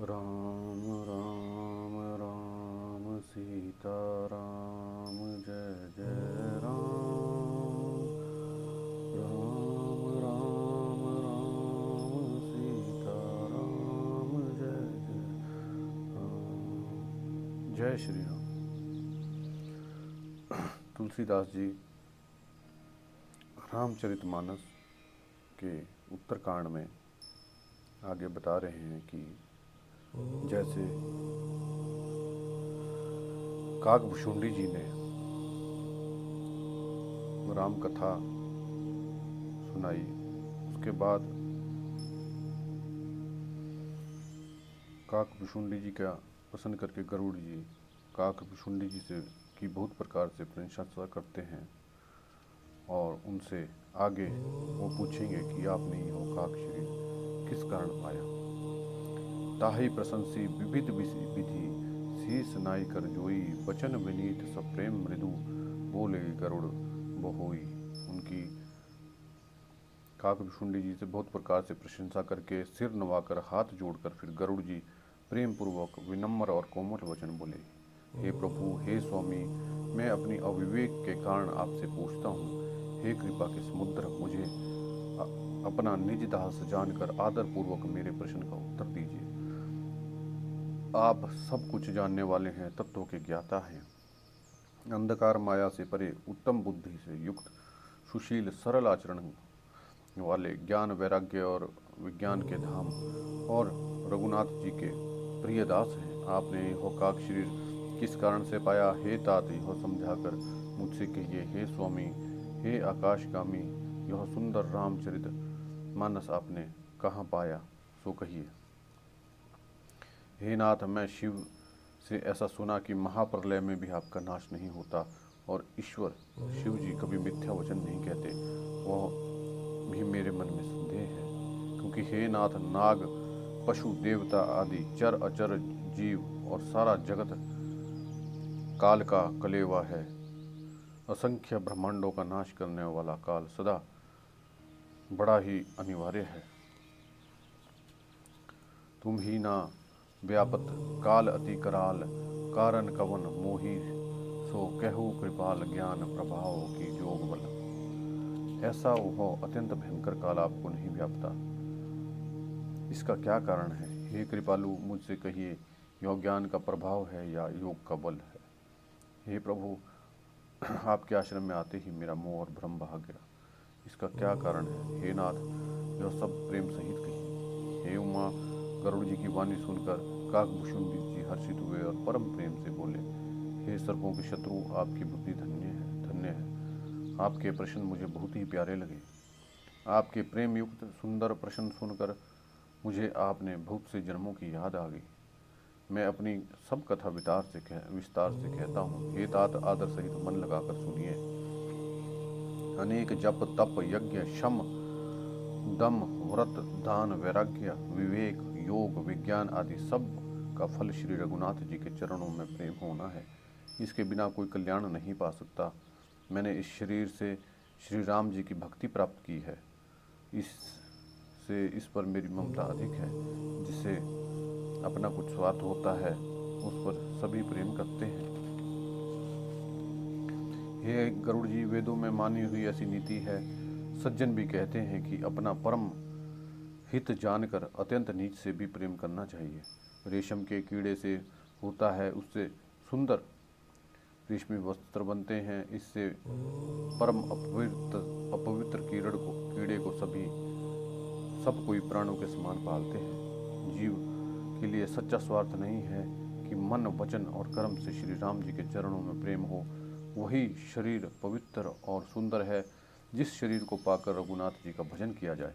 राम राम राम सीता राम जय जय राम। राम राम राम सीता राम जय जय राम। जय श्री राम। तुलसीदास जी रामचरितमानस के उत्तरकांड में आगे बता रहे हैं कि जैसे काकभुशुंडी जी ने राम कथा सुनाई, उसके बाद काकभुशुंडी जी का प्रसन्न करके गरुड़ जी काकभुशुंडी जी से की बहुत प्रकार से प्रशंसा करते हैं और उनसे आगे वो पूछेंगे कि आपने ये काक शरीर किस कारण पाया। ताहि प्रशंसी विविध विधि शीस नाई कर जोई, वचन विनीत सप्रेम मृदु बोले गरुड़ बहोई। उनकी काकभुशुंडी जी से बहुत प्रकार से प्रशंसा करके सिर नवाकर हाथ जोड़कर फिर गरुड़ जी प्रेम पूर्वक विनम्र और कोमल वचन बोले, हे प्रभु, हे स्वामी, मैं अपनी अविवेक के कारण आपसे पूछता हूँ। हे कृपा के समुद्र, मुझे अपना निज दास जानकर आदर पूर्वक मेरे प्रश्न का उत्तर दीजिए। आप सब कुछ जानने वाले हैं, तत्वों के ज्ञाता हैं, अंधकार माया से परे, उत्तम बुद्धि से युक्त, सुशील सरल आचरण वाले, ज्ञान वैराग्य और विज्ञान के धाम और रघुनाथ जी के प्रिय दास हैं। आपने यह काक शरीर किस कारण से पाया? हे तात, यह समझाकर मुझसे कहिए। हे स्वामी, हे आकाशगामी, यह सुंदर रामचरित मानस आपने कहाँ पाया, सो कहिए। हे नाथ, मैं शिव से ऐसा सुना कि महाप्रलय में भी आपका नाश नहीं होता और ईश्वर शिव जी कभी मिथ्या वचन नहीं कहते। वह भी मेरे मन में संदेह है, क्योंकि हे नाथ, नाग, पशु, देवता आदि चर अचर जीव और सारा जगत काल का कलेवा है। असंख्य ब्रह्मांडों का नाश करने वाला काल सदा बड़ा ही अनिवार्य है। तुम ही ना व्यापत काल अति कराल, कारण कवन मोही, सो कहु कृपाल ज्ञान प्रभाव की जोग बल। ऐसा वह अत्यंत भयंकर काल आपको नहीं व्यापता, इसका क्या कारण है? हे कृपालु, मुझसे कहिए, यह ज्ञान का प्रभाव है या योग का बल है? हे प्रभु, आपके आश्रम में आते ही मेरा मोह और भ्रम भाग गया, इसका क्या कारण है? हे नाथ, यह सब प्रेम सहित कहिए। हे उमा, गरुड़ जी की वाणी सुनकर काकभुशुंडी जी हर्षित हुए और परम प्रेम से बोले, हे सर्पों के शत्रु, आपकी बुद्धि धन्य है, धन्य है। आपके प्रश्न मुझे बहुत ही प्यारे लगे। आपके प्रेम युक्त सुंदर प्रश्न सुनकर मुझे आपने बहुत से जन्मों की याद आ गई। मैं अपनी सब कथा विस्तार से कहता हूँ। हे तात, आदर सहित मन लगाकर सुनिए। अनेक जप तप यज्ञ शम दम व्रत दान वैराग्य विवेक योग विज्ञान आदि सब का फल श्री रघुनाथ जी के चरणों में प्रेम होना है। इसके बिना कोई कल्याण नहीं पा सकता। मैंने इस शरीर से श्री राम जी की भक्ति प्राप्त की है, इस पर मेरी ममता अधिक है। जिससे अपना कुछ स्वार्थ होता है, उस पर सभी प्रेम करते हैं। हे गरुड़ जी, वेदों में मानी हुई ऐसी नीति है, सज्जन भी कहते हैं कि अपना परम हित जानकर अत्यंत नीच से भी प्रेम करना चाहिए। रेशम के कीड़े से होता है, उससे सुंदर रेशमी वस्त्र बनते हैं। इससे परम अपवित्र कीड़े को सब कोई प्राणों के समान पालते हैं। जीव के लिए सच्चा स्वार्थ नहीं है कि मन वचन और कर्म से श्री राम जी के चरणों में प्रेम हो। वही शरीर पवित्र और सुंदर है जिस शरीर को पाकर रघुनाथ जी का भजन किया जाए।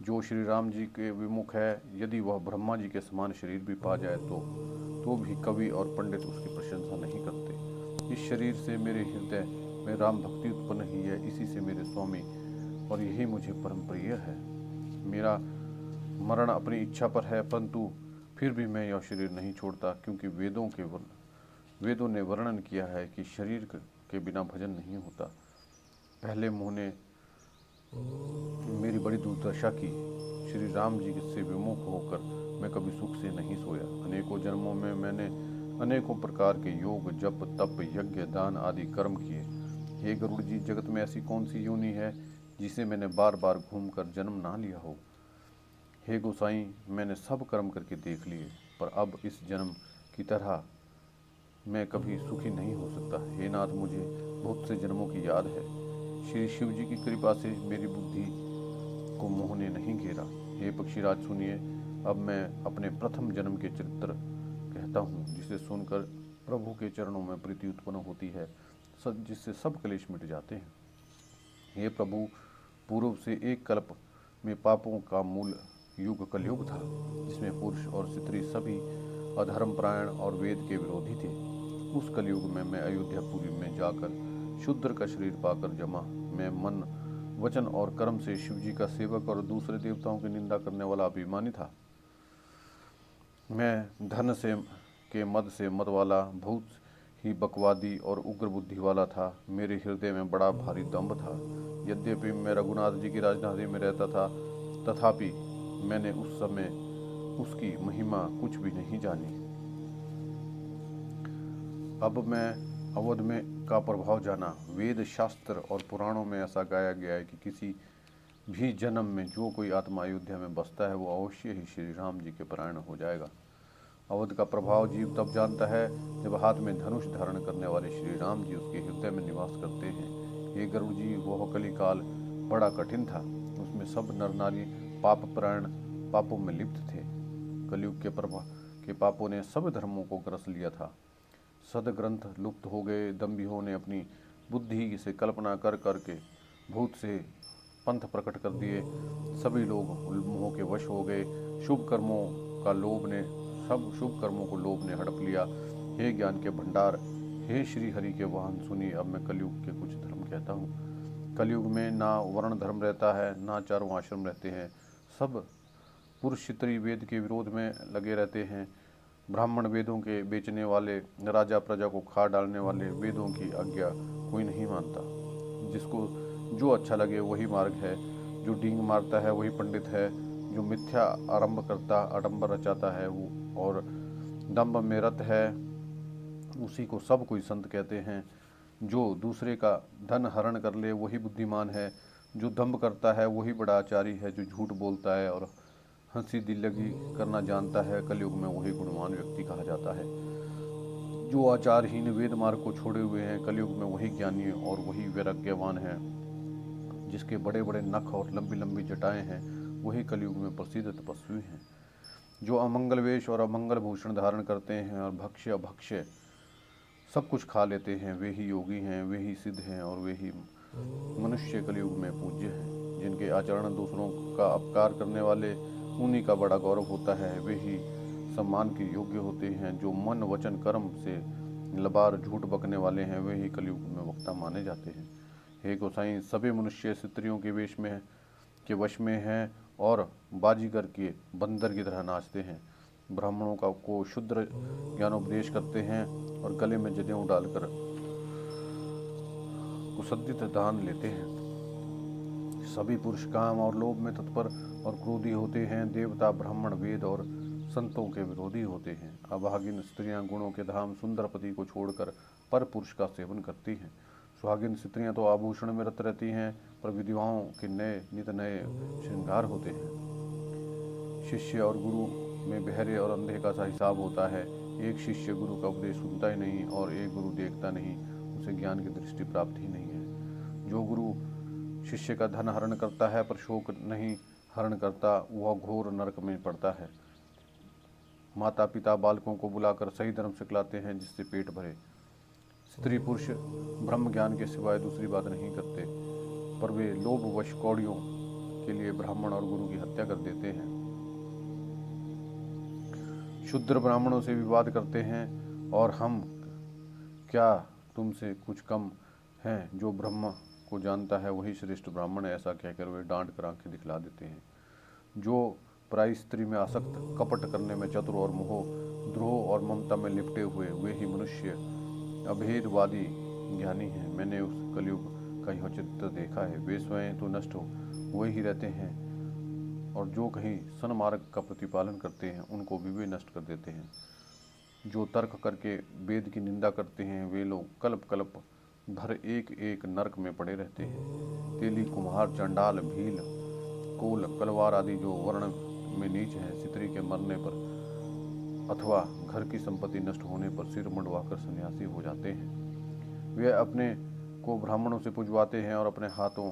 जो श्री राम जी के विमुख है, यदि वह ब्रह्मा जी के समान शरीर भी पा जाए तो भी कवि और पंडित उसकी प्रशंसा नहीं करते। इस शरीर से मेरे हृदय में राम भक्ति उत्पन्न हुई है, इसी से मेरे स्वामी, और यही मुझे परम प्रिय है। मेरा मरण अपनी इच्छा पर है, परंतु फिर भी मैं यह शरीर नहीं छोड़ता, क्योंकि वेदों ने वर्णन किया है कि शरीर के बिना भजन नहीं होता। पहले मुँह ने मेरी बड़ी दुर्दशा की। श्री राम जी से विमुख होकर मैं कभी सुख से नहीं सोया। अनेकों जन्मों में मैंने अनेकों प्रकार के योग, जप, तप, यज्ञ, दान आदि कर्म किए। हे गरुड़ जी, जगत में ऐसी कौन सी योनि है जिसे मैंने बार बार घूमकर जन्म ना लिया हो। हे गोसाई, मैंने सब कर्म करके देख लिए, पर अब इस जन्म की तरह मैं कभी सुखी नहीं हो सकता। हे नाथ, मुझे बहुत से जन्मों की याद है। श्री शिव जी की कृपा से मेरी बुद्धि को मोह ने नहीं घेरा। हे पक्षीराज, सुनिए, अब मैं अपने प्रथम जन्म के चरित्र कहता हूँ, जिसे सुनकर प्रभु के चरणों में प्रीति उत्पन्न होती है, जिससे सब क्लेश मिट जाते हैं। हे प्रभु, पूर्व से एक कल्प में पापों का मूल युग कलयुग था, जिसमें पुरुष और स्त्री सभी अधर्मपरायण और वेद के विरोधी थे। उस कलयुग में मैं अयोध्यापुरी में जाकर शूद्र का शरीर पाकर जमा, मैं मन, वचन और कर्म से शिवजी का सेवक और दूसरे देवताओं की निंदा करने वाला अभिमानी था। मैं धन से के मद से मत वाला, बहुत ही बकवादी और उग्र बुद्धि वाला था। मेरे हृदय में बड़ा भारी दंभ था। यद्यपि मैं रघुनाथ जी की राजधानी में रहता था, तथापि मैंने उस समय उसकी महिमा कुछ भी नहीं जानी। अब मैं अवध में का प्रभाव जाना। वेद, शास्त्र और पुराणों में ऐसा गाया गया है कि किसी भी जन्म में जो कोई आत्मा अयोध्या में बसता है, वो अवश्य ही श्री राम जी के परायण हो जाएगा। अवध का प्रभाव जीव तब जानता है जब हाथ में धनुष धारण करने वाले श्री राम जी उसके हृदय में निवास करते हैं। ये गरुड़ जी, वह कलिकाल बड़ा कठिन था। उसमें सब नर नारी पाप परायण, पापों में लिप्त थे। कलयुग के प्रभाव के पापों ने सब धर्मों को ग्रस लिया था। सदग्रंथ लुप्त हो गए। दम्भियों ने अपनी बुद्धि से कल्पना कर करके भूत से पंथ प्रकट कर दिए। सभी लोग मोह के वश हो गए। शुभ कर्मों को लोभ ने हड़प लिया। हे ज्ञान के भंडार, हे श्री हरि के वाहन, सुनिए, अब मैं कलयुग के कुछ धर्म कहता हूँ। कलयुग में ना वर्ण धर्म रहता है, ना चारों आश्रम रहते हैं। सब पुरुष स्त्री वेद के विरोध में लगे रहते हैं। ब्राह्मण वेदों के बेचने वाले, राजा प्रजा को खा डालने वाले, वेदों की आज्ञा कोई नहीं मानता। जिसको जो अच्छा लगे वही मार्ग है। जो डींग मारता है वही पंडित है। जो मिथ्या आडंबर रचाता है वो और दंभ में रत है, उसी को सब कोई संत कहते हैं। जो दूसरे का धन हरण कर ले वही बुद्धिमान है। जो दंभ करता है वही बड़ा आचारी है। जो झूठ बोलता है और हंसी दिल्लगी करना जानता है, कलयुग में वही गुणवान व्यक्ति कहा जाता है। जो आचारहीन वेद मार्ग को छोड़े हुए हैं, कलयुग में वही ज्ञानी और वही वैराग्यवान है। जिसके बड़े बड़े नख और लंबी लंबी जटाएं हैं, वही कलयुग में प्रसिद्ध तपस्वी हैं। जो अमंगल वेश और अमंगल भूषण धारण करते हैं और भक्ष्य अभक्ष्य सब कुछ खा लेते हैं, वे ही योगी हैं, वे ही सिद्ध हैं और वे ही मनुष्य कलयुग में पूज्य हैं। जिनके आचरण दूसरों का अपकार करने वाले, उन्हीं का बड़ा गौरव होता है। वे ही सम्मान के योग्य होते हैं। जो मन, वचन, कर्म से लबार झूठ बकने वाले हैं, वे ही कलयुग में वक्ता माने जाते हैं। हे गोसाई, सभी मनुष्य स्त्रियों के वेश में के वश में हैं और बाजीगर के बंदर की तरह नाचते हैं। ब्राह्मणों को शुद्र ज्ञानोपदेश करते हैं और गले में जनेऊ डालकर कुसद्दित दान लेते हैं। सभी पुरुष काम और लोभ में तत्पर और क्रोधी होते हैं। देवता, ब्राह्मण, वेद और संतों के विरोधी होते हैं। अभागिन स्त्रियां गुणों के धाम सुंदर पति को छोड़कर पर पुरुष का सेवन करती हैं। सुहागिन स्त्रियां तो आभूषण में रत रहती हैं, पर विधवाओं के नित नए श्रृंगार होते हैं। शिष्य और गुरु में बहरे और अंधे का सा हिसाब होता है। एक शिष्य गुरु का उपदेश सुनता ही नहीं और एक गुरु देखता नहीं, उसे ज्ञान की दृष्टि प्राप्त ही नहीं है। जो गुरु शिष्य का धन हरण करता है पर शोक नहीं हरण करता, वह घोर नरक में पड़ता है। माता पिता बालकों को बुलाकर सही धर्म सिखलाते हैं, जिससे पेट भरे। स्त्री पुरुष ब्रह्म ज्ञान के सिवाय दूसरी बात नहीं करते, पर वे लोभवश कौड़ियों के लिए ब्राह्मण और गुरु की हत्या कर देते हैं। शूद्र ब्राह्मणों से विवाद करते हैं और हम क्या तुमसे कुछ कम हैं। जो ब्रह्म को जानता है वही श्रेष्ठ ब्राह्मण है, ऐसा कहकर वे डांट कर आंखें दिखला देते हैं। जो पराई स्त्री में आसक्त, कपट करने में चतुर और मोह, द्रोह और ममता में लिपटे हुए, वे ही मनुष्य अभेदवादी ज्ञानी हैं। मैंने उस कलयुग का यह चित्र देखा है। वे स्वयं तो नष्ट हो वही रहते हैं और जो कहीं सन्मार्ग का प्रतिपालन करते हैं उनको भी वे नष्ट कर देते हैं। जो तर्क करके वेद की निंदा करते हैं वे लोग कल्प कल्प भर एक एक नरक में पड़े रहते हैं। तेली, कुम्हार, चंडाल, भील, कोल, कलवार आदि जो वर्ण में नीच हैं, सितरी के मरने पर अथवा घर की संपत्ति नष्ट होने पर सिर मुंडवाकर सन्यासी हो जाते हैं। वे अपने को ब्राह्मणों से पुजवाते हैं और अपने हाथों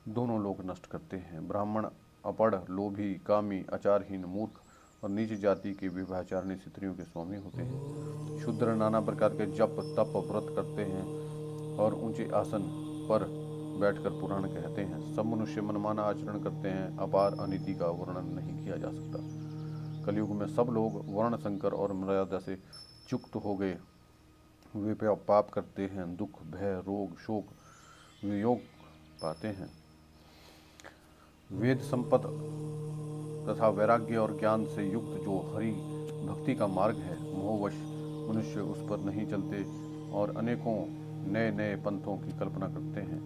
दोनों लोग नष्ट करते हैं। ब्राह्मण अपढ़, लोभी, कामी, आचारहीन, मूर्ख और नीच जाति के विवाहचारिणी स्त्रियों के स्वामी होते हैं। शूद्र नाना प्रकार के जप तप व्रत करते हैं और ऊंचे आसन पर बैठकर पुराण कहते हैं। सब मनुष्य मनमाना आचरण करते हैं, अपार अनिति का वर्णन नहीं किया जा सकता। कलयुग में सब लोग वर्ण संकर और मर्यादा से युक्त हो गए। वे पाप करते हैं, दुख, भय, रोग, शोक, वियोग पाते हैं। वेद संपत तथा वैराग्य और ज्ञान से युक्त जो हरि भक्ति का मार्ग है, मोहवश मनुष्य उस पर नहीं चलते और अनेकों नए नए पंथों की कल्पना करते हैं।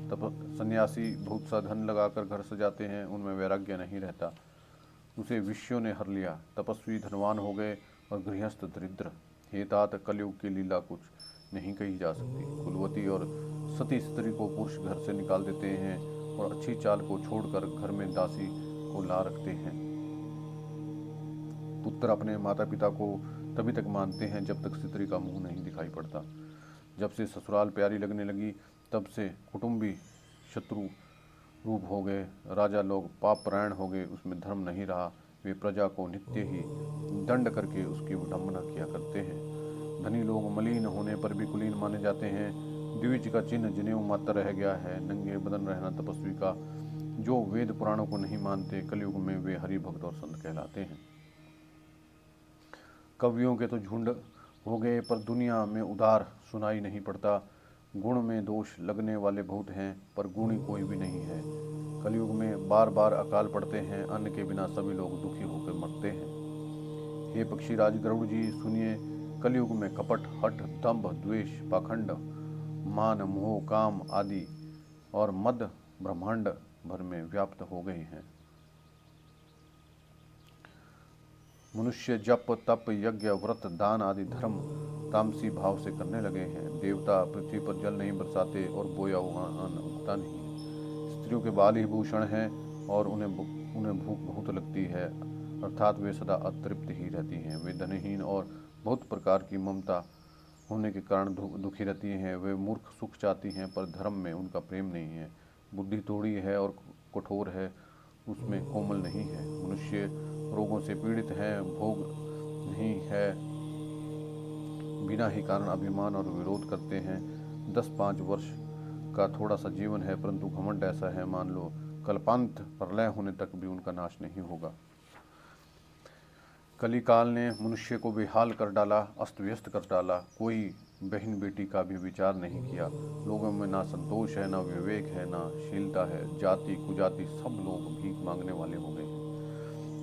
तब सन्यासी बहुत सा धन लगाकर घर सजाते हैं, उनमें वैराग्य नहीं रहता, उसे विषयों ने हर लिया। तपस्वी धनवान हो गए और गृहस्थ दरिद्र। हे तात, कलयुग की लीला कुछ नहीं कही जा सकती। कुलवती और सती स्त्री को पुरुष घर से निकाल देते हैं और अच्छी चाल को छोड़कर घर में दासी को ला रखते हैं। पुत्र अपने माता पिता को तभी तक मानते हैं जब तक स्त्री का मुंह नहीं दिखाई पड़ता। जब से ससुराल प्यारी लगने लगी तब से कुटुंबी शत्रु रूप हो गए। राजा लोग पाप परायण हो गए, उसमें धर्म नहीं रहा। वे प्रजा को नित्य ही दंड करके उसकी विडंबना किया करते हैं। धनी लोग मलिन होने पर भी कुलीन माने जाते हैं। द्विज का चिन्ह जनेऊ मात्र रह गया है। नंगे बदन रहना तपस्वी का। जो वेद पुराणों को नहीं मानते, कलयुग में वे हरि भक्त और संत कहलाते हैं। कवियों के तो झुंड हो गए पर दुनिया में उदार सुनाई नहीं पड़ता। गुण में दोष लगने वाले बहुत हैं पर गुणी कोई भी नहीं है। कलयुग में बार बार अकाल पड़ते हैं, अन्न के बिना सभी लोग दुखी होकर मरते हैं। हे पक्षीराज गरुड़ जी सुनिए, कलयुग में कपट, हठ, दंभ, द्वेष, पाखंड, मान, मोह, काम आदि और मद ब्रह्मांड भर में व्याप्त हो गए हैं। मनुष्य जप तप यज्ञ व्रत दान आदि धर्म तामसी भाव से करने लगे हैं। देवता पृथ्वी पर जल नहीं बरसाते और बोया हुआ अन्न उगता नहीं है। स्त्रियों के बाल ही भूषण हैं और उन्हें भूख बहुत लगती है, अर्थात वे सदा अतृप्त ही रहती हैं। वे धनहीन और बहुत प्रकार की ममता होने के कारण दुखी रहती हैं। वे मूर्ख सुख चाहती हैं पर धर्म में उनका प्रेम नहीं है। बुद्धि थोड़ी है और कठोर है, उसमें कोमल नहीं है। मनुष्य रोगों से पीड़ित है, भोग नहीं है, बिना ही कारण अभिमान और विरोध करते हैं। 10-5 वर्ष का थोड़ा सा जीवन है परंतु घमंड ऐसा है मान लो कल्पांत प्रलय होने तक भी उनका नाश नहीं होगा। कलिकाल ने मनुष्य को बेहाल कर डाला, अस्त व्यस्त कर डाला। कोई बहन बेटी का भी विचार नहीं किया। लोगों में ना संतोष है, ना विवेक है, ना शीलता है। जाति कुजाति सब लोग भीख मांगने वाले हो गए हैं।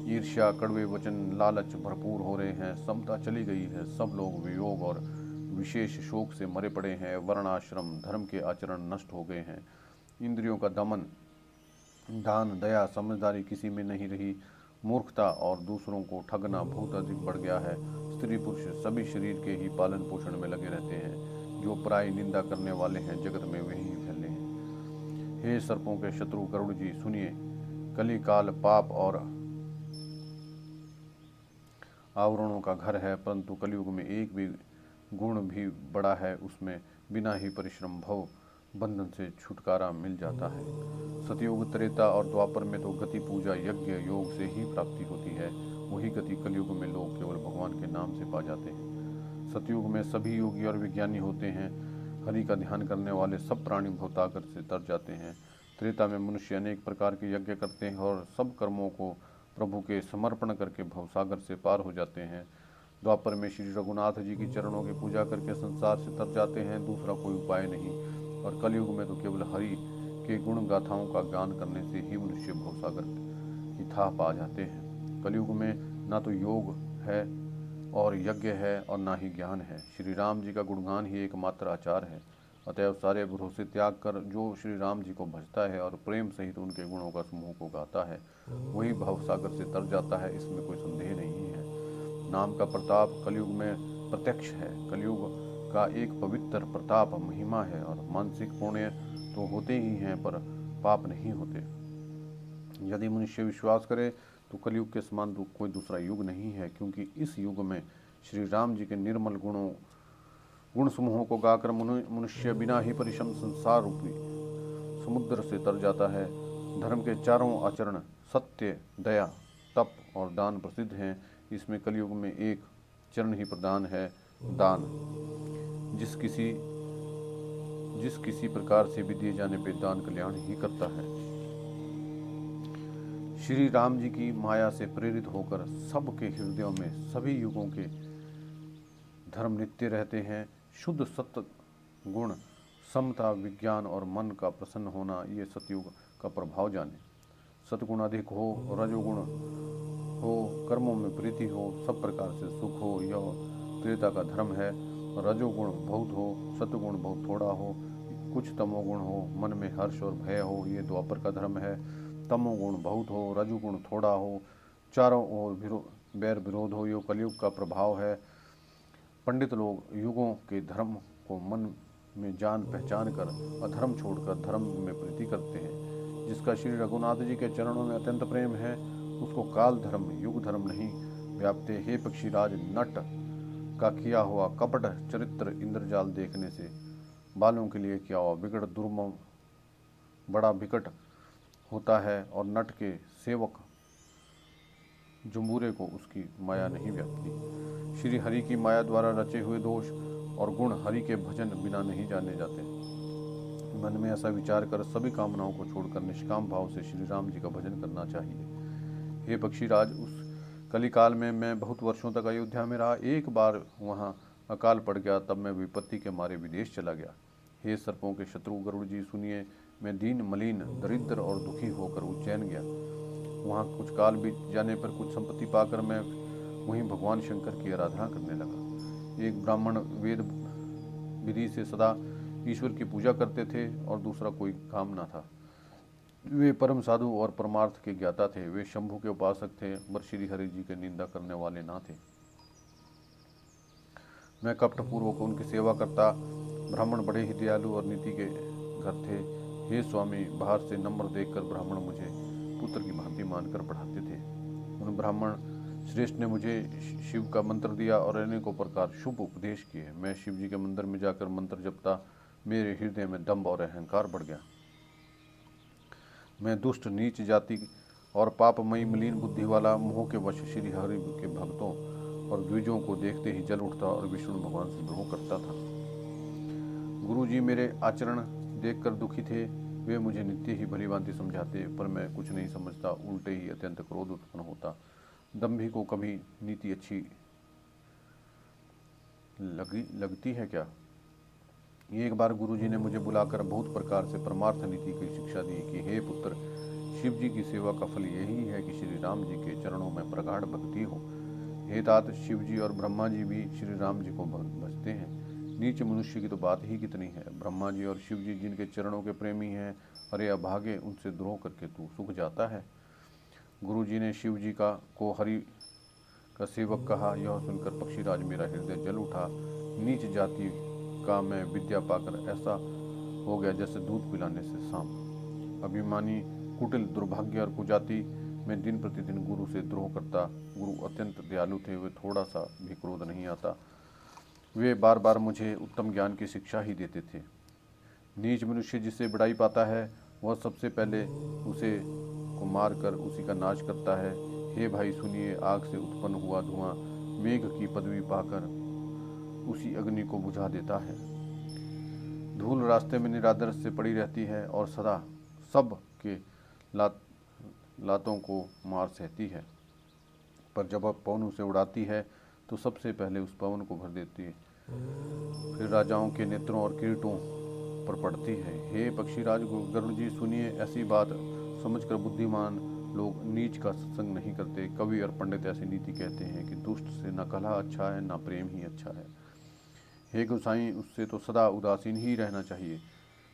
ईर्ष्या, कड़वे वचन, लालच भरपूर हो रहे हैं। समता चली गई है। सब लोग वियोग और विशेष शोक से मरे पड़े हैं। वर्णाश्रम धर्म के आचरण नष्ट हो गए हैं। इंद्रियों का दमन, दान, दया, समझदारी किसी में नहीं रही। मूर्खता और दूसरों को ठगना बहुत अधिक बढ़ गया है। स्त्री पुरुष सभी शरीर के ही पालन पोषण में लगे रहते हैं। जो पराई निंदा करने वाले हैं जगत में वे ही फैले हैं। हे सर्पों के शत्रु गरुड़ जी सुनिए, कली काल पाप और आवरणों का घर है, परंतु कलयुग में एक भी गुण भी बड़ा है, उसमें बिना ही परिश्रम भव बंधन से छुटकारा मिल जाता है। सतयुग, त्रेता और द्वापर में तो गति पूजा यज्ञ योग से ही प्राप्ति होती है। वही गति कलयुग में लोग केवल भगवान के नाम से पा जाते हैं। सतयुग में सभी योगी और विज्ञानी होते हैं। हरि का ध्यान करने वाले सब प्राणी भवसागर से तर जाते हैं। त्रेता में मनुष्य अनेक प्रकार के यज्ञ करते हैं और सब कर्मों को प्रभु के समर्पण करके भवसागर से पार हो जाते हैं। द्वापर में श्री रघुनाथ जी की चरणों की पूजा करके संसार से तर जाते हैं, दूसरा कोई उपाय नहीं। और कलयुग में तो केवल हरि के गुण गाथाओं का गान करने से ही मनुष्य भवसागर की था पा जाते हैं। कलयुग में ना तो योग है और यज्ञ है और ना ही ज्ञान है। श्री राम जी का गुणगान ही एकमात्र आचार है। अतएव सारे भरोसे त्याग कर जो श्री राम जी को भजता है और प्रेम सहित उनके गुणों का समूह को गाता है, वही भवसागर से तर जाता है, इसमें कोई संदेह नहीं है। नाम का प्रताप कलयुग में प्रत्यक्ष है। कलयुग का एक पवित्र प्रताप महिमा है, और मानसिक पुण्य तो होते ही हैं पर पाप नहीं होते। यदि मनुष्य विश्वास करे तो कलयुग के समान कोई दूसरा युग नहीं है, क्योंकि इस युग में श्री राम जी के निर्मल गुण समूहों को गाकर मनुष्य बिना ही परिश्रम संसार रूपी समुद्र से तर जाता है। धर्म के चारों आचरण सत्य, दया, तप और दान प्रसिद्ध हैं। इसमें कलयुग में एक चरण ही प्रधान है, दान। जिस किसी प्रकार से भी दिए जाने पे दान कल्याण ही करता है। श्री राम जी की माया से प्रेरित होकर सबके हृदयों में सभी युगों के धर्म नित्य रहते हैं। शुद्ध सत्य गुण, समता, विज्ञान और मन का प्रसन्न होना, ये सतयुग का प्रभाव जाने। सतगुण अधिक हो, रजोगुण हो, कर्मों में प्रीति हो, सब प्रकार से सुख हो, यह त्रेता का धर्म है। रजोगुण बहुत हो, सतगुण बहुत थोड़ा हो, कुछ तमोगुण हो, मन में हर्ष और भय हो, ये द्वापर का धर्म है। तमोगुण बहुत हो, रजोगुण थोड़ा हो, चारों ओर बैर विरोध हो, ये कलयुग का प्रभाव है। पंडित लोग युगों के धर्म को मन में जान पहचान कर अधर्म छोड़कर धर्म में प्रीति करते हैं। जिसका श्री रघुनाथ जी के चरणों में अत्यंत प्रेम है, उसको काल धर्म युग धर्म नहीं व्यापते। हे पक्षीराज, नट का किया हुआ कपट चरित्र इंद्रजाल देखने से बालों के लिए किया हुआ बिगड़ दुर्मम बड़ा विकट होता है, और नट के सेवक जुम्बूरे को उसकी माया नहीं व्यापती। श्री हरि की माया द्वारा रचे हुए दोष और गुण हरि के भजन बिना नहीं जाने जाते। मन में ऐसा विचार कर सभी कामनाओं को छोड़कर निष्काम भाव से श्री राम जी का भजन करना चाहिए। हे पक्षीराज, उस कलिकाल में मैं बहुत वर्षों तक अयोध्या में रहा। एक बार वहाँ अकाल पड़ गया, तब मैं विपत्ति के मारे विदेश चला गया। हे सर्पों के शत्रु गरुड़ जी, सुनिए, मैं दीन, मलिन, दरिद्र और दुखी होकर उज्जैन गया। वहाँ कुछ काल बीत जाने पर कुछ संपत्ति पाकर मैं वहीं भगवान शंकर की आराधना करने लगा। एक ब्राह्मण वेद विधि से सदा ईश्वर की पूजा करते थे और दूसरा कोई काम न था। वे परम साधु और परमार्थ के ज्ञाता थे। वे शंभु के उपासक थे, पर श्री हरि जी के निंदा करने वाले ना थे। मैं कपटपूर्वक उनकी सेवा करता। ब्राह्मण बड़े ही दयालु और नीति के घर थे। हे स्वामी, बाहर से नम्र देखकर ब्राह्मण मुझे पुत्र की भांति मानकर पढ़ाते थे। उन ब्राह्मण श्रेष्ठ ने मुझे शिव का मंत्र दिया और अनेकों प्रकार शुभ उपदेश किए। मैं शिव जी के मंदिर में जाकर मंत्र जपता। मेरे हृदय में दंभ और अहंकार बढ़ गया। मैं दुष्ट, नीच जाति और पापमयी मलिन बुद्धि वाला, मोह के वश श्री हरि के भक्तों और द्विजों को देखते ही जल उठता और विष्णु भगवान से द्रोह करता था। गुरु जी मेरे आचरण देखकर दुखी थे। वे मुझे नित्य ही भली भांति समझाते, पर मैं कुछ नहीं समझता। उल्टे ही अत्यंत क्रोध उत्पन्न होता। दंभी को कभी नीति अच्छी लगती है क्या? एक बार गुरुजी ने मुझे बुलाकर बहुत प्रकार से परमार्थ नीति की शिक्षा दी कि हे पुत्र, शिव जी की सेवा का फल यही है कि श्री राम जी के चरणों में प्रगाढ़ भक्ति हो। हे तात, शिव जी और ब्रह्मा जी भी श्री राम जी को भजते हैं। नीच मनुष्य की तो बात ही कितनी है। ब्रह्मा जी और शिव जी जिनके चरणों के प्रेमी हैं, अरे अभागे, उनसे द्रोह करके तू सुख जाता है। गुरु जी ने शिव जी को हरि का सेवक कहा। यह सुनकर पक्षीराज मेरा हृदय जल उठा। नीच जाति का मैं विद्या पाकर ऐसा हो गया जैसे दूध पिलाने से सांप। अभिमानी, कुटिल, दुर्भाग्य और कुजाति में दिन प्रतिदिन गुरु से द्रोह करता। गुरु अत्यंत दयालु थे, वे थोड़ा सा भी क्रोध नहीं आता। वे बार बार मुझे उत्तम ज्ञान की शिक्षा ही देते थे। नीच मनुष्य जिससे बढ़ाई पाता है, वह सबसे पहले उसे को मार कर उसी का नाश करता है। हे भाई सुनिए, आग से उत्पन्न हुआ धुआं मेघ की पदवी पाकर उसी अग्नि को बुझा देता है। धूल रास्ते में निरादर से पड़ी रहती है और सदा सब के लातों को मार सहती है, पर जब अब पवन उसे उड़ाती है तो सबसे पहले उस पवन को भर देती है, फिर राजाओं के नेत्रों और किरीटों पर पड़ती है। हे पक्षीराज गरुड़ जी, सुनिए, ऐसी बात समझकर बुद्धिमान लोग नीच का सत्संग नहीं करते। कवि और पंडित ऐसी नीति कहते हैं कि दुष्ट से न कलह अच्छा है, न प्रेम ही अच्छा है। हे गोसाई, उससे तो सदा उदासीन ही रहना चाहिए।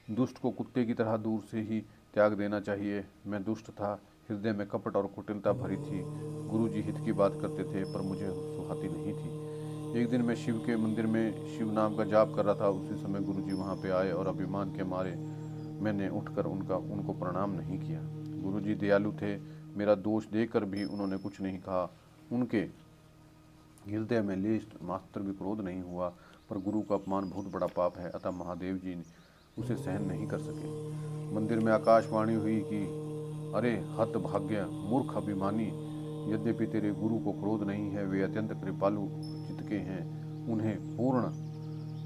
दुष्ट को कुत्ते की तरह दूर से ही त्याग देना चाहिए। मैं दुष्ट था, हृदय में कपट और कुटिलता भरी थी। गुरुजी हित की बात करते थे पर मुझे सुहाती नहीं थी। एक दिन मैं शिव के मंदिर में शिव नाम का जाप कर रहा था। उसी समय गुरुजी वहाँ पे आए और अभिमान के मारे मैंने उठकर उनको प्रणाम नहीं किया। गुरुजी दयालु थे, मेरा दोष देखकर भी उन्होंने कुछ नहीं कहा। उनके हृदय में लेश मात्र भी क्रोध नहीं हुआ। पर गुरु का अपमान बहुत बड़ा पाप है, अतः महादेव जी उसे सहन नहीं कर सके। मंदिर में आकाशवाणी हुई कि अरे हत भाग्य मूर्ख अभिमानी, यद्यपि तेरे गुरु को क्रोध नहीं है, वे अत्यंत कृपालु चित्त के हैं, उन्हें पूर्ण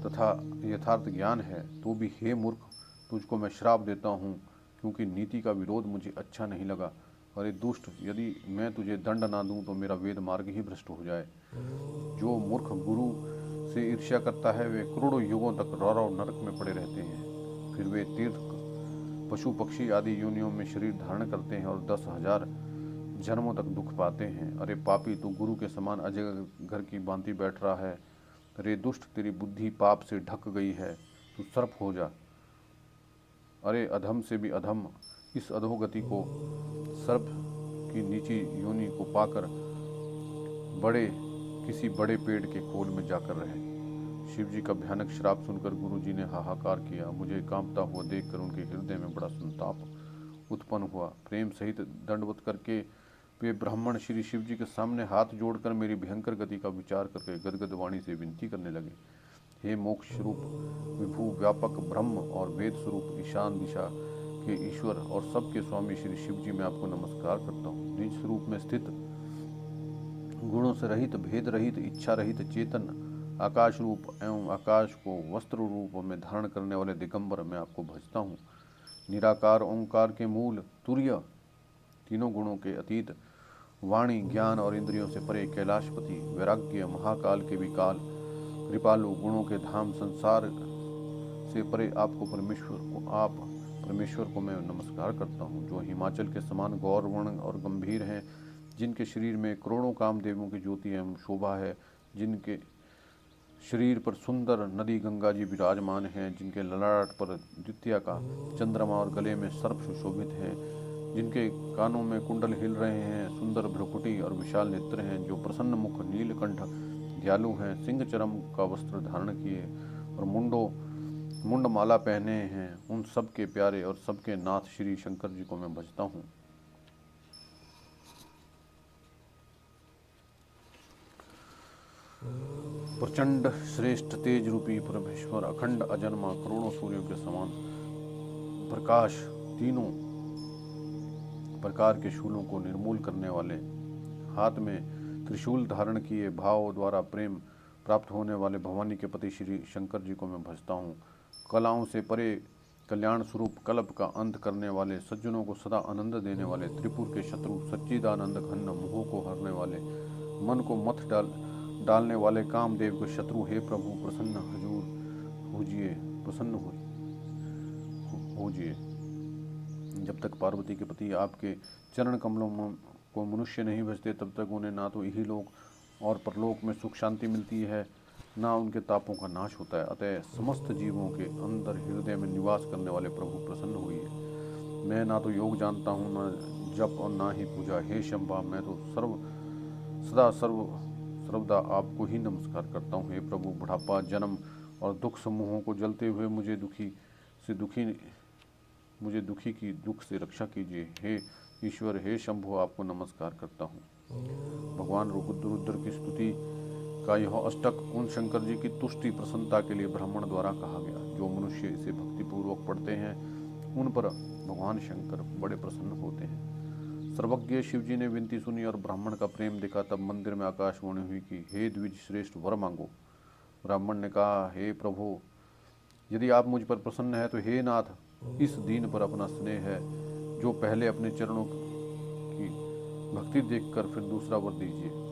तथा यथार्थ ज्ञान है, तो भी हे मूर्ख, तुझको मैं श्राप देता हूँ, क्योंकि नीति का विरोध मुझे अच्छा नहीं लगा। अरे दुष्ट, यदि मैं तुझे दंड ना दूं तो मेरा वेद मार्ग ही भ्रष्ट हो जाए। जो मूर्ख गुरु से ईर्ष्या करता है वे करोड़ों युगों तक रौरव नरक में पड़े रहते हैं। फिर वे तीर्थ पशु पक्षी आदि योनियों में शरीर धारण करते हैं और 10,000 जन्मों तक दुख पाते हैं। अरे पापी, तू गुरु के समान अजय घर की भांति बैठ रहा है। अरे दुष्ट, तेरी बुद्धि पाप से ढक गई है, तू सर्प हो जा। अरे अधम से भी अधम, इस अधोगति को सर्प की नीची योनि को पाकर किसी बड़े पेड़ के खोल में जाकर रहे। शिव जी का भयानक श्राप सुनकर गुरुजी ने हाहाकार किया। मुझे कांपता हुआ देखकर उनके हृदय में बड़ा संताप उत्पन्न हुआ। प्रेम सहित दंडवत करके वे ब्राह्मण श्री शिव जी के सामने हाथ जोड़कर मेरी भयंकर गति का विचार करके गदगद वाणी से विनती करने लगे। हे मोक्ष स्वरूप, विभू व्यापक ब्रह्म और वेद स्वरूप, ईशान दिशा के ईश्वर और सबके स्वामी श्री शिव जी, मैं आपको नमस्कार करता हूँ। निज स्वरूप में स्थित, गुणों से रहित, भेद रहित, इच्छा रहित, चेतन, आकाश रूप एवं आकाश को वस्त्र रूप में धारण करने वाले दिगंबर, मैं आपको भजता हूँ। निराकार ओंकार के मूल, तुर्य, तीनों गुणों के अतीत, वाणी, ज्ञान और इंद्रियों से परे, कैलाशपति, वैराग्य, महाकाल के विकाल, कृपालु, गुणों के धाम, संसार से परे आप परमेश्वर को मैं नमस्कार करता हूँ, जो हिमाचल के समान गौरवर्ण और गंभीर हैं, जिनके शरीर में करोड़ों कामदेवों की ज्योति एवं शोभा है, जिनके शरीर पर सुंदर नदी गंगा जी विराजमान हैं, जिनके ललाट पर द्वितीया का चंद्रमा और गले में सर्प सुशोभित है, जिनके कानों में कुंडल हिल रहे हैं, सुंदर भ्रुकुटी और विशाल नेत्र हैं, जो प्रसन्न मुख, नीलकंठ, दयालु हैं, सिंह चरम का वस्त्र धारण किए और मुंड माला पहने हैं, उन सब के प्यारे और सबके नाथ श्री शंकर जी को मैं भजता हूँ। प्रचंड श्रेष्ठ तेज रूपी परमेश्वर, अखंड अजन्मा, करोड़ों सूर्यों के समान प्रकाश, तीनों प्रकार के शूलों को निर्मूल करने वाले, हाथ में त्रिशूल धारण किए, भाव द्वारा प्रेम प्राप्त होने वाले भवानी के पति श्री शंकर जी को मैं भजता हूँ। कलाओं से परे कल्याण स्वरूप, कल्प का अंत करने वाले, सज्जनों को सदा आनंद देने वाले, त्रिपुर के शत्रु, सच्चिदानंद घन, मोह को हरने वाले, मन को मथ डालने वाले कामदेव के शत्रु, हे प्रभु प्रसन्न होजिए। जब तक पार्वती के पति आपके चरण कमलों को मनुष्य नहीं भजते, तब तक उन्हें ना तो यही लोक और परलोक में सुख शांति मिलती है, ना उनके तापों का नाश होता है। अतः समस्त जीवों के अंदर हृदय में निवास करने वाले प्रभु प्रसन्न होइए। मैं ना तो योग जानता हूँ, ना जप और ना ही पूजा। हे शंभा, मैं तो सर्वदा आपको ही नमस्कार करता हूँ। हे प्रभु, बुढ़ापा, जन्म और दुख समूहों को जलते हुए मुझे दुखी की दुख से रक्षा कीजिए। हे ईश्वर, हे शंभु, आपको नमस्कार करता हूँ। भगवान रुद्र की स्तुति का यह अष्टक उन शंकर जी की तुष्टि प्रसन्नता के लिए ब्राह्मण द्वारा कहा गया। जो मनुष्य इसे भक्तिपूर्वक पढ़ते हैं उन पर भगवान शंकर बड़े प्रसन्न होते हैं। सर्वज्ञ शिव जी ने विनती सुनी और ब्राह्मण का प्रेम देखा। तब मंदिर में आकाशवाणी हुई कि हे द्विज श्रेष्ठ, वर मांगो। ब्राह्मण ने कहा, हे प्रभु, यदि आप मुझ पर प्रसन्न है तो हे नाथ, इस दीन पर अपना स्नेह है, जो पहले अपने चरणों की भक्ति देखकर फिर दूसरा वर दीजिए।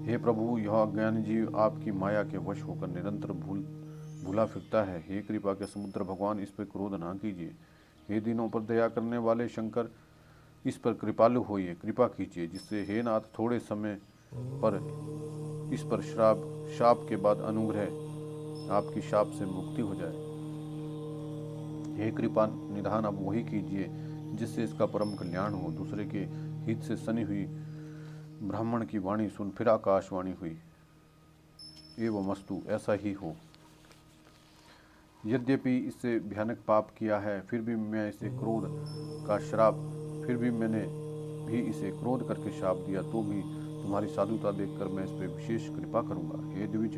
हे प्रभु, यह अज्ञानी जीव आपकी माया के वश होकर निरंतर भूला फिरता है। हे कृपा के समुद्र भगवान, इस पर क्रोध ना कीजिए। हे दिनों पर दया करने वाले शंकर, इस पर कृपालु होइए, कृपा कीजिए, जिससे हे नाथ थोड़े समय पर इस पर शाप के बाद अनुग्रह, आपकी शाप से मुक्ति हो जाए। हे कृपा निधान अब वही कीजिए जिससे इसका परम कल्याण हो। दूसरे के हित से सनी हुई ब्राह्मण की वाणी सुन फिर आकाशवाणी हुई, एवं वस्तु ऐसा ही हो। यद्यपि इससे भयानक पाप किया है, फिर भी मैं इसे क्रोध का श्राप फिर भी मैंने भी इसे क्रोध करके श्राप दिया, तो भी तुम्हारी साधुता देखकर मैं इस पर विशेष कृपा करूंगा। हे द्विज,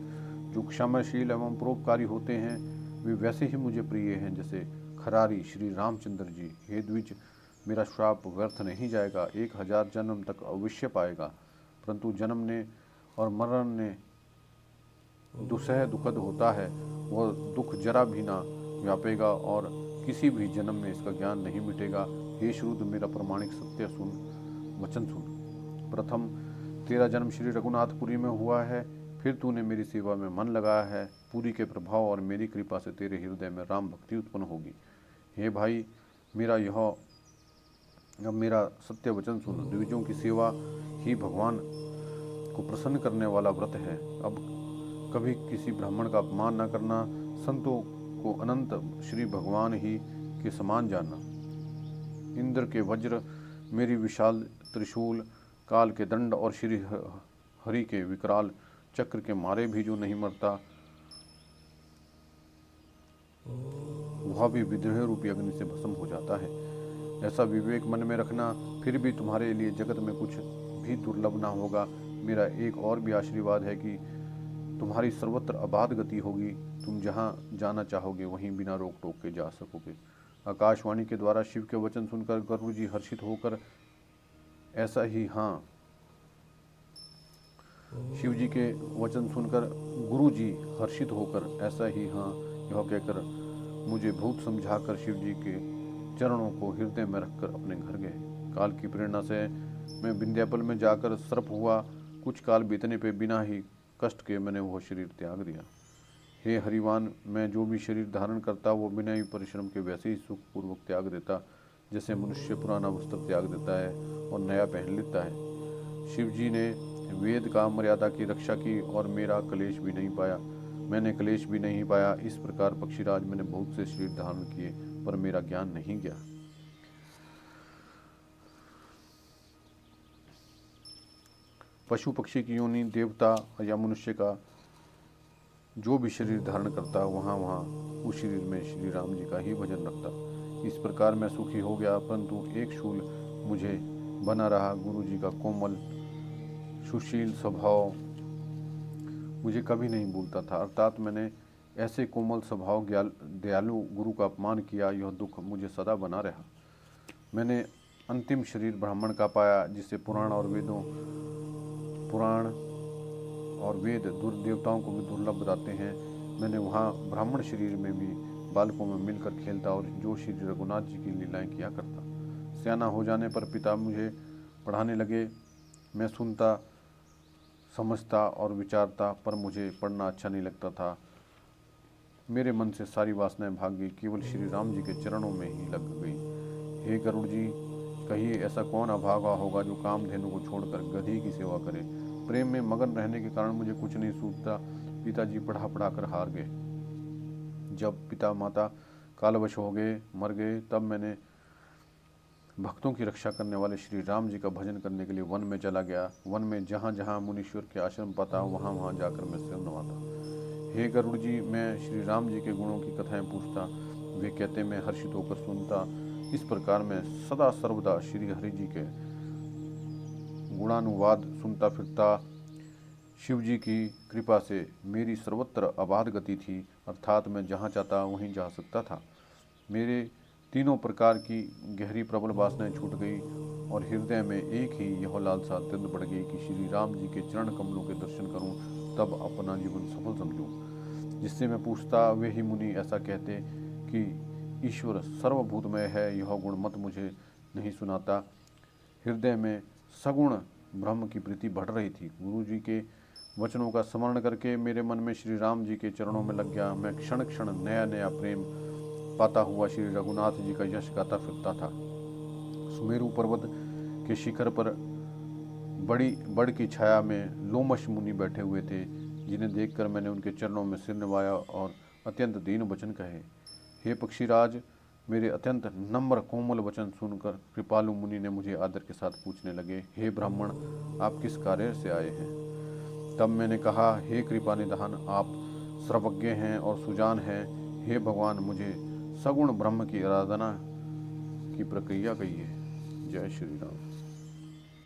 जो क्षमाशील एवं परोपकारी होते हैं वे वैसे ही मुझे प्रिय हैं जैसे खरारी श्री रामचंद्र जी। हे द्विज, मेरा श्राप व्यर्थ नहीं जाएगा, 1000 जन्म तक अवश्य पाएगा, परंतु जन्मने और मरने दुसह दुखद होता है, वह दुख जरा भी ना व्यापेगा और किसी भी जन्म में इसका ज्ञान नहीं मिटेगा। हे श्रुद्ध, मेरा प्रमाणिक सत्य सुन, वचन सुन। प्रथम तेरा जन्म श्री रघुनाथपुरी में हुआ है, फिर तूने मेरी सेवा में मन लगाया है। पुरी के प्रभाव और मेरी कृपा से तेरे हृदय में राम भक्ति उत्पन्न होगी। हे भाई, मेरा सत्य वचन सुन। द्विजों की सेवा ही भगवान को प्रसन्न करने वाला व्रत है। अब कभी किसी ब्राह्मण का अपमान न करना, संतों को अनंत श्री भगवान ही के समान जानना। इंद्र के वज्र, मेरी विशाल त्रिशूल, काल के दंड और श्री हरि के विकराल चक्र के मारे भी जो नहीं मरता, वह भी विद्रोह रूपी अग्नि से भस्म हो जाता है। ऐसा विवेक मन में रखना, फिर भी तुम्हारे लिए जगत में कुछ भी दुर्लभ ना होगा। मेरा एक और भी आशीर्वाद है कि तुम्हारी सर्वत्र अबाध गति होगी। तुम जहाँ जाना चाहोगे वहीं बिना रोक टोक के जा सकोगे। आकाशवाणी के द्वारा शिव के वचन सुनकर गरुड़ जी हर्षित होकर ऐसा ही हाँ शिव जी के वचन सुनकर गुरु जी हर्षित होकर ऐसा ही हाँ यह कहकर मुझे भूत समझाकर शिव जी के चरणों को हृदय में रखकर अपने घर गए। काल की प्रेरणा से मैं विंध्याचल में जाकर सर्प हुआ। कुछ काल बीतने पे बिना ही कष्ट के मैंने वह शरीर त्याग दिया। हे हरिवान, मैं जो भी शरीर धारण करता वो बिना ही परिश्रम के वैसे ही सुखपूर्वक त्याग देता जैसे मनुष्य पुराना वस्त्र त्याग देता है और नया पहन लेता है। शिव जी ने वेद का मर्यादा की रक्षा की और मेरा क्लेश भी नहीं पाया, मैंने क्लेश भी नहीं पाया। इस प्रकार पक्षीराज मैंने बहुत से शरीर धारण किए पर मेरा ज्ञान नहीं गया। पशु पक्षी की योनि, देवता या मनुष्य का जो भी शरीर धारण करता वहाँ वहाँ उस शरीर में श्री राम जी का ही भजन रखता। इस प्रकार मैं सुखी हो गया, परंतु एक शूल मुझे बना रहा। गुरु जी का कोमल सुशील स्वभाव मुझे कभी नहीं भूलता था, अर्थात मैंने ऐसे कोमल स्वभाव दयालु गुरु का अपमान किया, यह दुख मुझे सदा बना रहा। मैंने अंतिम शरीर ब्राह्मण का पाया जिसे पुराण और वेद देवताओं को भी दुर्लभ बताते हैं। मैंने वहाँ ब्राह्मण शरीर में भी बालकों में मिलकर खेलता और जो श्री रघुनाथ जी की लीलाएं किया करता। सियाना हो जाने पर पिता मुझे पढ़ाने लगे। मैं सुनता, समझता और विचारता, पर मुझे पढ़ना अच्छा नहीं लगता था। मेरे मन से सारी वासनाएं भाग गई, केवल श्री राम जी के चरणों में ही लग गई। हे गरुड़ जी, कहिए ऐसा कौन अभागा होगा जो कामधेनु को छोड़कर गधी की सेवा करे। प्रेम में मगन रहने के कारण मुझे कुछ नहीं सूझता। पिताजी पढ़ा पढ़ा कर हार गए। जब पिता माता कालवश हो गए, मर गए, तब मैंने भक्तों की रक्षा करने वाले श्री राम जी का भजन करने के लिए वन में चला गया। वन में जहाँ जहाँ मुनीश्वर के आश्रम पाता वहाँ वहाँ जाकर मैं सिर नवाता। हे गरुड़ जी, मैं श्री राम जी के गुणों की कथाएं पूछता, वे कहते मैं हर्षित होकर सुनता। इस प्रकार मैं सदा सर्वदा श्री हरि जी के गुणानुवाद सुनता फिरता। शिव जी की कृपा से मेरी सर्वत्र अबाध गति थी, अर्थात मैं जहाँ चाहता वहीं जा सकता था। मेरे तीनों प्रकार की गहरी प्रबल वासनाएं छूट गई और हृदय में एक ही यह लालसा अत्यंत बढ़ गई कि श्री राम जी के चरण कमलों के दर्शन करूं, तब अपना जीवन सफल समझूं। जिससे मैं पूछता, वे ही मुनि ऐसा कहते कि ईश्वर सर्वभूतमय है, यह गुण मत मुझे नहीं सुनाता। हृदय में सगुण ब्रह्म की प्रीति बढ़ रही थी। गुरु जी के वचनों का स्मरण करके मेरे मन में श्री राम जी के चरणों में लग गया। मैं क्षण क्षण नया नया प्रेम पाता हुआ श्री रघुनाथ जी का यश गाता फिरता था। सुमेरु पर्वत के शिखर पर बड़ी बड़ की छाया में लोमश मुनि बैठे हुए थे, जिन्हें देखकर मैंने उनके चरणों में सिर निभाया और अत्यंत दीन वचन कहे। हे पक्षीराज, मेरे अत्यंत नम्र कोमल वचन सुनकर कृपालु मुनि ने मुझे आदर के साथ पूछने लगे, हे ब्राह्मण, आप किस कार्य से आए हैं? तब मैंने कहा, हे कृपा निधान, आप सर्वज्ञ हैं और सुजान हैं। हे भगवान, मुझे सगुण ब्रह्म की आराधना की प्रक्रिया कहिए। जय श्री राम।